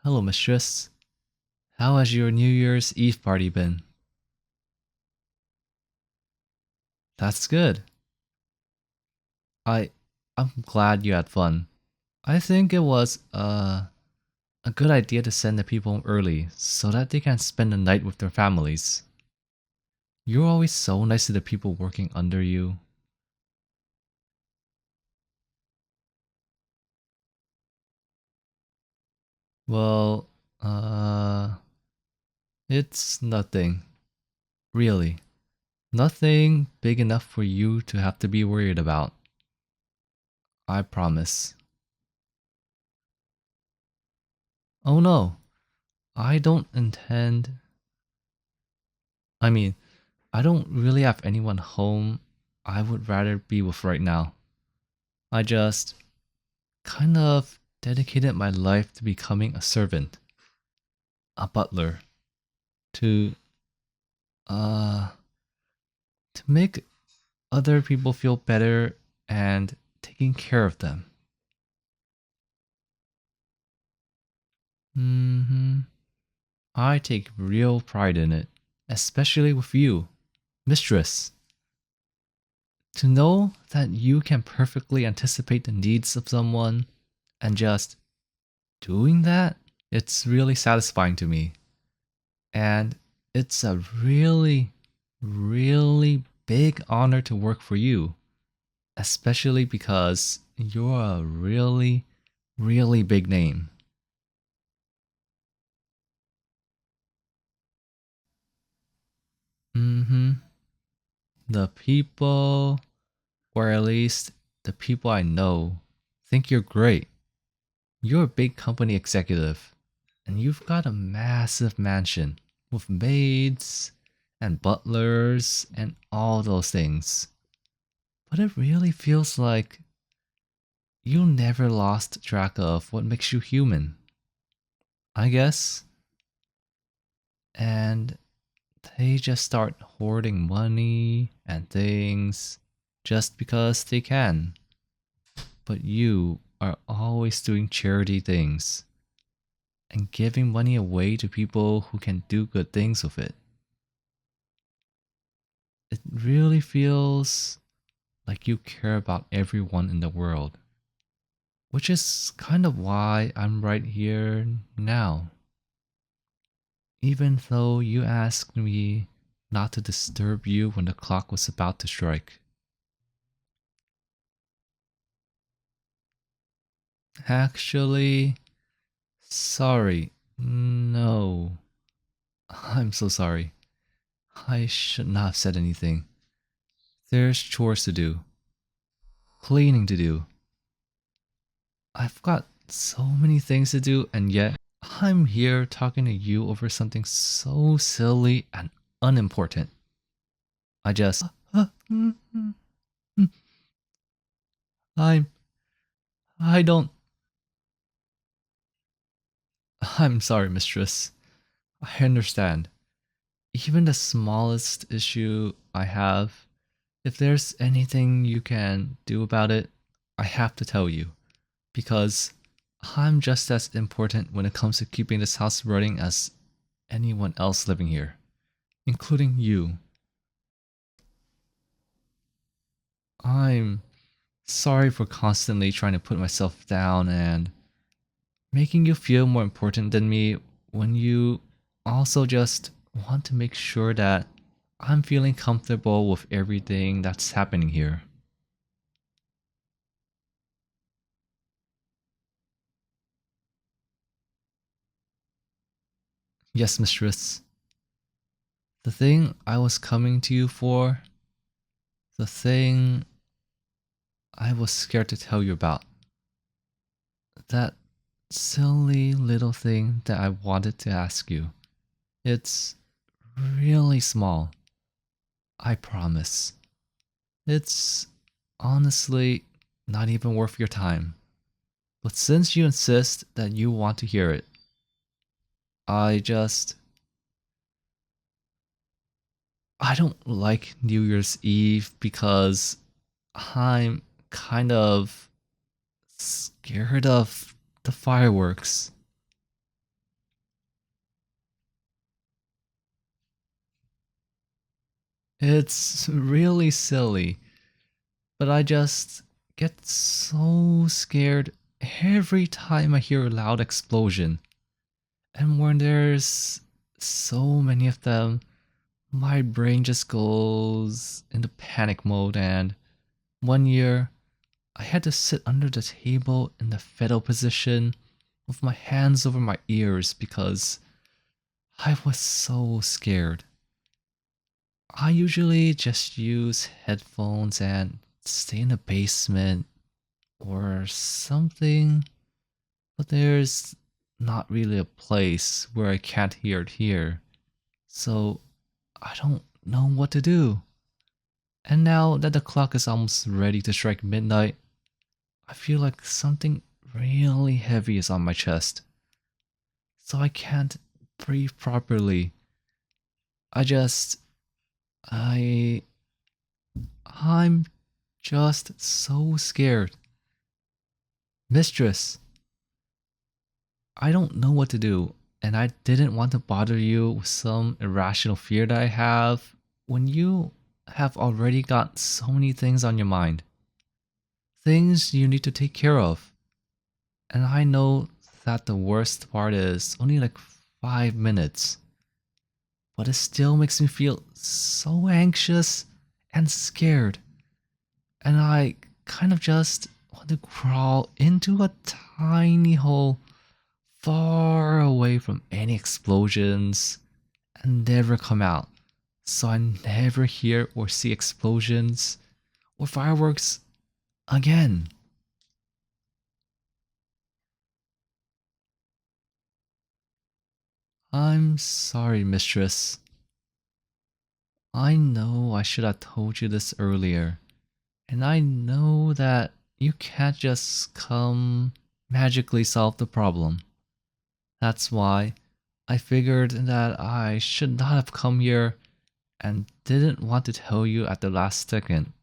Hello, Mistress. How has your New Year's Eve party been? That's good. I I'm glad you had fun. I think it was a good idea to send the people home early so that they can spend the night with their families. You're always so nice to the people working under you. Well, uh it's nothing. Really. Nothing big enough for you to have to be worried about. I promise. Oh no, I don't intend. I mean, I don't really have anyone home I would rather be with right now. I just kind of dedicated my life to becoming a servant, a butler, to uh to make other people feel better and taking care of them. Mhm. I take real pride in it, especially with you, Mistress. To know that you can perfectly anticipate the needs of someone and just doing that, it's really satisfying to me. And it's a really, really big honor to work for you, especially because you're a really, really big name. Mm-hmm. The people, or at least the people I know, think you're great. You're a big company executive, and you've got a massive mansion with maids and butlers and all those things. But it really feels like you never lost track of what makes you human, I guess. And they just start hoarding money and things just because they can. But you are always doing charity things and giving money away to people who can do good things with it. It really feels like you care about everyone in the world, which is kind of why I'm right here now. Even though you asked me not to disturb you when the clock was about to strike. Actually, sorry. No. I'm so sorry. I should not have said anything. There's chores to do, cleaning to do. I've got so many things to do, and yet I'm here talking to you over something so silly and unimportant. I just. I'm. I don't. I'm sorry, Mistress. I understand. Even the smallest issue I have, if there's anything you can do about it, I have to tell you. Because I'm just as important when it comes to keeping this house running as anyone else living here, including you. I'm sorry for constantly trying to put myself down and making you feel more important than me when you also just want to make sure that I'm feeling comfortable with everything that's happening here. Yes, Mistress. The thing I was coming to you for, the thing I was scared to tell you about, that silly little thing that I wanted to ask you. It's really small, I promise. It's honestly not even worth your time. But since you insist that you want to hear it, I just. I don't like New Year's Eve because I'm kind of scared of the fireworks. It's really silly, but I just get so scared every time I hear a loud explosion. And when there's so many of them, my brain just goes into panic mode. And one year, I had to sit under the table in the fetal position with my hands over my ears because I was so scared. I usually just use headphones and stay in the basement or something, but there's not really a place where I can't hear it here, so I don't know what to do. And now that the clock is almost ready to strike midnight, I feel like something really heavy is on my chest, so I can't breathe properly. I just, I, I'm just so scared. Mistress, I don't know what to do, and I didn't want to bother you with some irrational fear that I have when you have already got so many things on your mind. Things you need to take care of. And I know that the worst part is only like 5 minutes, but it still makes me feel so anxious and scared. And I kind of just want to crawl into a tiny hole far away from any explosions and never come out. So I never hear or see explosions or fireworks again. I'm sorry, Mistress. I know I should have told you this earlier. And I know that you can't just come magically solve the problem. That's why I figured that I should not have come here and didn't want to tell you at the last second.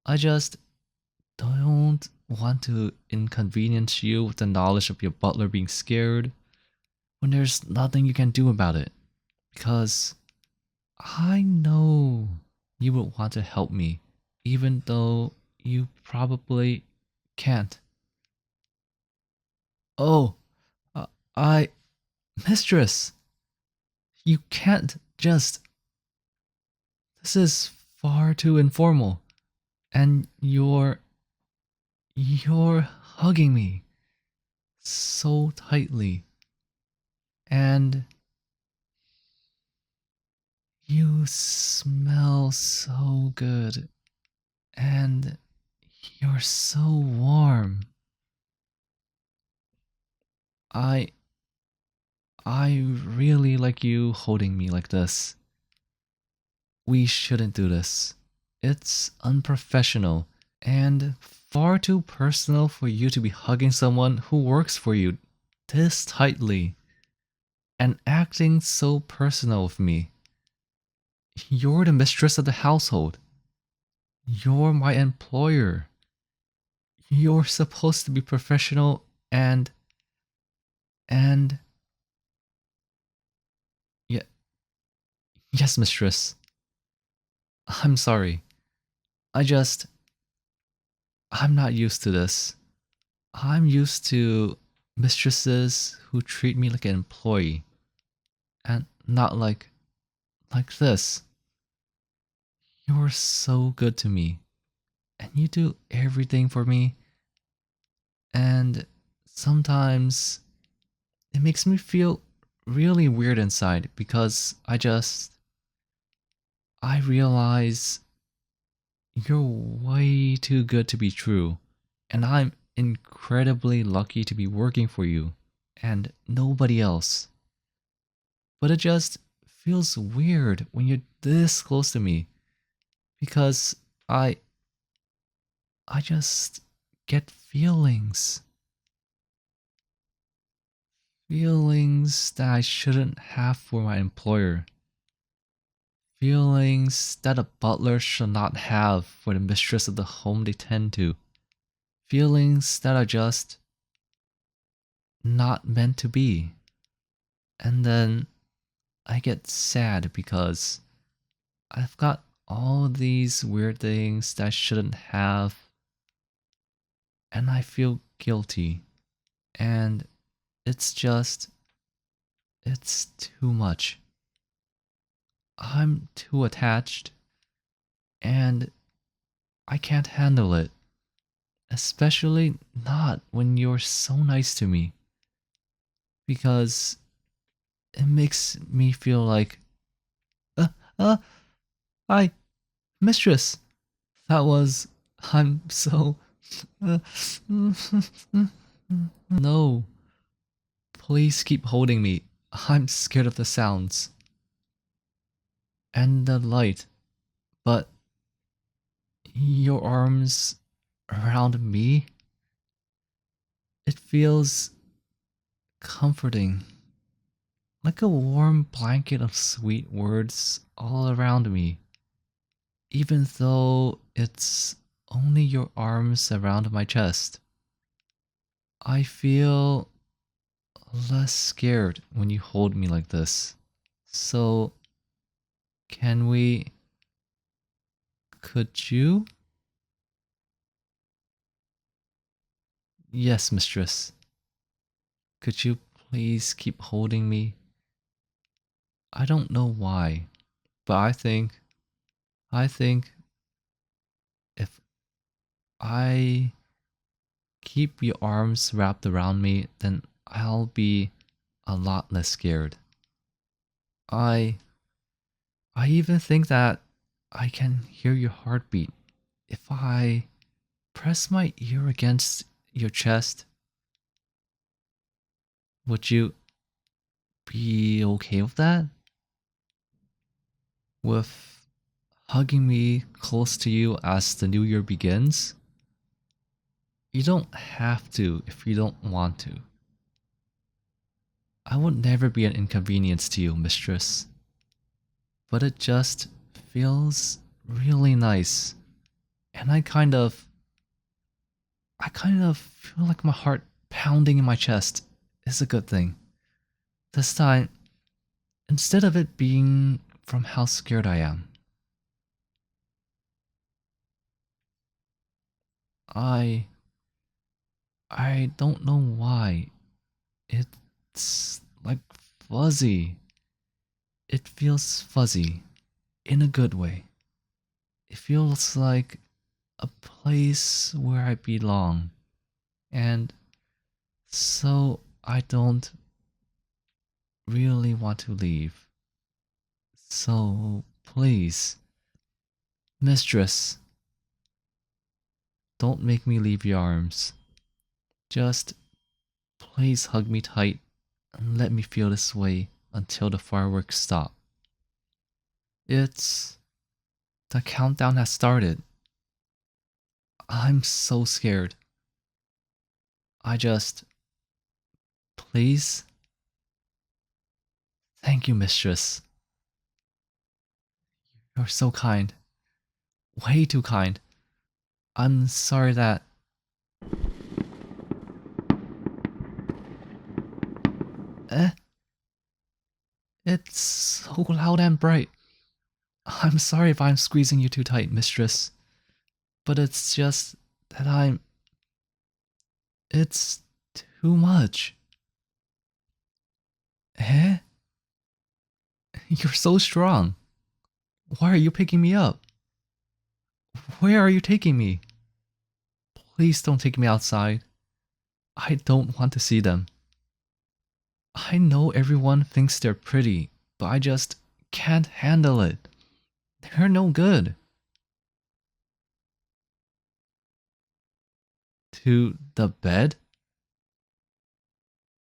I just don't want to inconvenience you with the knowledge of your butler being scared when there's nothing you can do about it. Because I know you would want to help me, even though you probably can't. Oh, uh, I. Mistress! You can't just. This is far too informal. And You're hugging me so tightly. And you smell so good. And you're so warm. I I really like you holding me like this. We shouldn't do this. It's unprofessional and far too personal for you to be hugging someone who works for you this tightly and acting so personal with me. You're the mistress of the household. You're my employer. You're supposed to be professional and yeah, yes, mistress. I'm sorry. I just I'm not used to this. I'm used to mistresses who treat me like an employee and not like this. You're so good to me and you do everything for me, and sometimes it makes me feel really weird inside because I realize you're way too good to be true, and I'm incredibly lucky to be working for you and nobody else. But it just feels weird when you're this close to me because I I just get feelings. Feelings that I shouldn't have for my employer. Feelings that a butler should not have for the mistress of the home they tend to. Feelings that are just not meant to be. And then I get sad because I've got all these weird things that I shouldn't have, and I feel guilty. And it's just, it's too much. I'm too attached, and I can't handle it. Especially not when you're so nice to me. Because it makes me feel like, uh, uh, hi, Mistress. That was, I'm so, uh, no. Please keep holding me. I'm scared of the sounds. And the light. But your arms around me, it feels comforting. Like a warm blanket of sweet words all around me. Even though it's only your arms around my chest. I feel less scared when you hold me like this. So, can we... could you? Yes, mistress. Could you please keep holding me? I don't know why, but I think if I keep your arms wrapped around me, then I'll be a lot less scared. I I even think that I can hear your heartbeat if I press my ear against your chest. Would you be okay with that? With hugging me close to you as the new year begins? You don't have to if you don't want to. I would never be an inconvenience to you, mistress. But it just feels really nice. And I kind of feel like my heart pounding in my chest is a good thing. This time, instead of it being from how scared I am, I I don't know why. It's like fuzzy. It feels fuzzy in a good way. It feels like a place where I belong. And so I don't really want to leave. So please, mistress, don't make me leave your arms. Just please hug me tight and let me feel this way until the fireworks stop. It's... the countdown has started. I'm so scared. I just... please? Thank you, mistress. You're so kind. Way too kind. I'm sorry that... Eh? It's so loud and bright. I'm sorry if I'm squeezing you too tight, mistress. But it's just that I'm... it's too much. Eh? You're so strong. Why are you picking me up? Where are you taking me? Please don't take me outside. I don't want to see them. I know everyone thinks they're pretty, but I just can't handle it. They're no good. To the bed?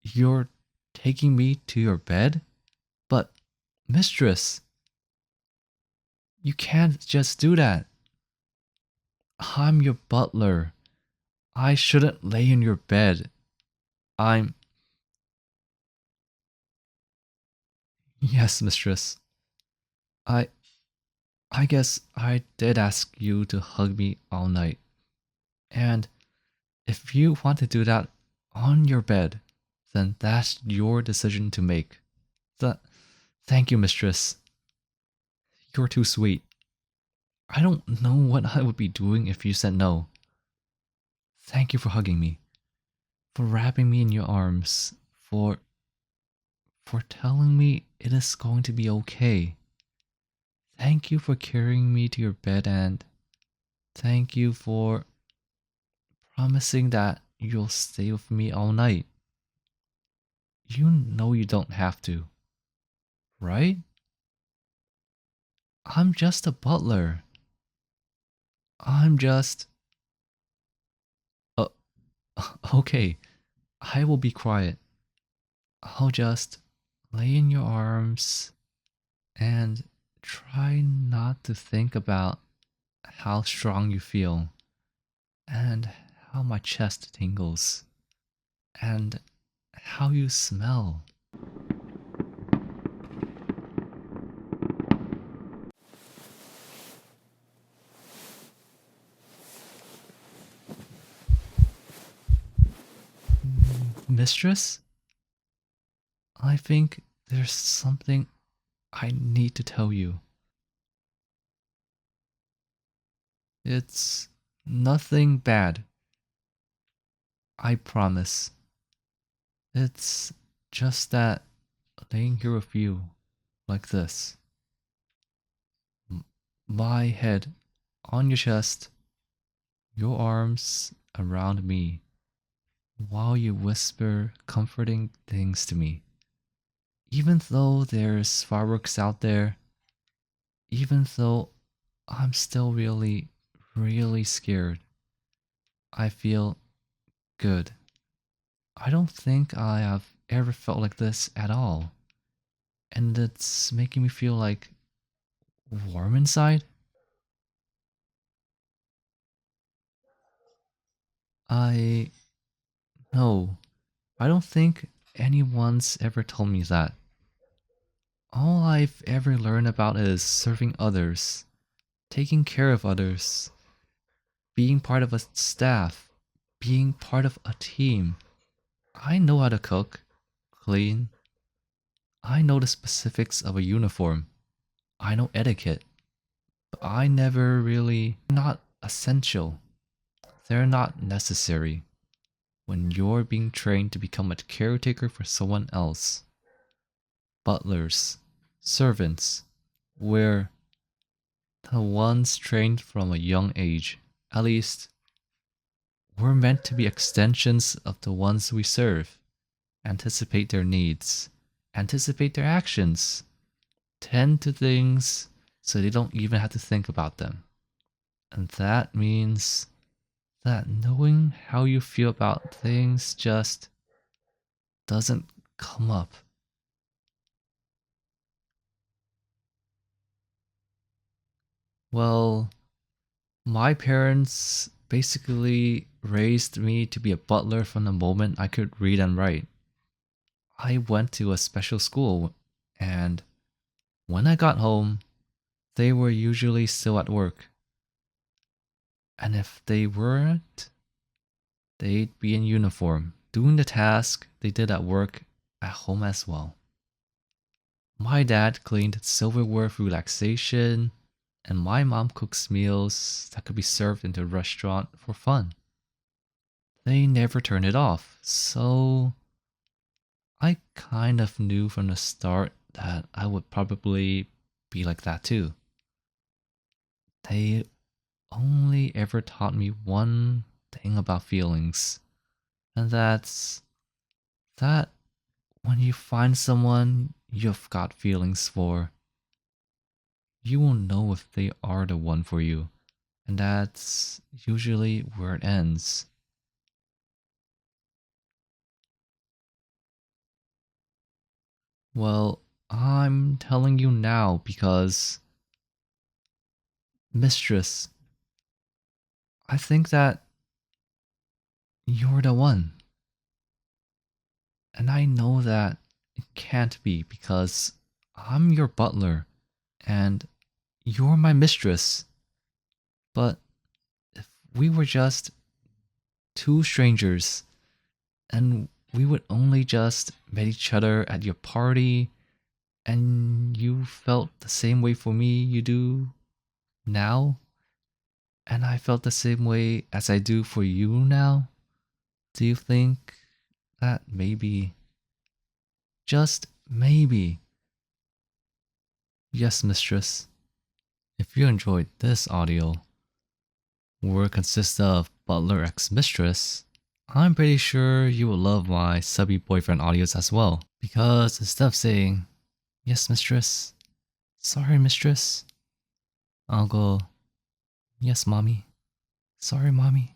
You're taking me to your bed? But, mistress, you can't just do that. I'm your butler. I shouldn't lay in your bed. I'm... Yes, mistress. I... I guess I did ask you to hug me all night. And if you want to do that on your bed, then that's your decision to make. Th- Thank you, mistress. You're too sweet. I don't know what I would be doing if you said no. Thank you for hugging me, for wrapping me in your arms, for telling me it is going to be okay. Thank you for carrying me to your bed, and thank you for promising that you'll stay with me all night. You know you don't have to, right? I'm just a butler. I'm just. Uh, okay, I will be quiet. I'll just lay in your arms and try not to think about how strong you feel and how my chest tingles and how you smell. Mistress, I think there's something I need to tell you. It's nothing bad. I promise. It's just that laying here with you, like this, my head on your chest, your arms around me, while you whisper comforting things to me. Even though there's fireworks out there, even though I'm still really, really scared, I feel good. I don't think I have ever felt like this at all. And it's making me feel like warm inside. I no, I don't think anyone's ever told me that. All I've ever learned about is serving others, taking care of others, being part of a staff, being part of a team. I know how to cook, clean. I know the specifics of a uniform. I know etiquette. But I never really not essential. They're not necessary when you're being trained to become a caretaker for someone else. Butlers, servants, we're the ones trained from a young age. At least, we're meant to be extensions of the ones we serve. Anticipate their needs, anticipate their actions, tend to things so they don't even have to think about them. And that means that knowing how you feel about things just doesn't come up. Well, my parents basically raised me to be a butler from the moment I could read and write. I went to a special school, and when I got home, they were usually still at work. And if they weren't, they'd be in uniform, doing the task they did at work at home as well. My dad cleaned silverware for relaxation, and my mom cooks meals that could be served in the restaurant for fun. They never turned it off, so I kind of knew from the start that I would probably be like that too. They only ever taught me one thing about feelings, and that's that when you find someone you've got feelings for, you will know if they are the one for you, and that's usually where it ends. Well, I'm telling you now because, Mistress, I think that you're the one. And I know that it can't be because I'm your butler and you're my mistress. But if we were just two strangers and we would only just met each other at your party and you felt the same way for me you do now, and I felt the same way as I do for you now, do you think that maybe, just maybe, yes, Mistress, if you enjoyed this audio, where it consists of Butler x Mistress, I'm pretty sure you will love my subby boyfriend audios as well. Because instead of saying, yes, Mistress, sorry, Mistress, I'll go, yes, Mommy, sorry, Mommy.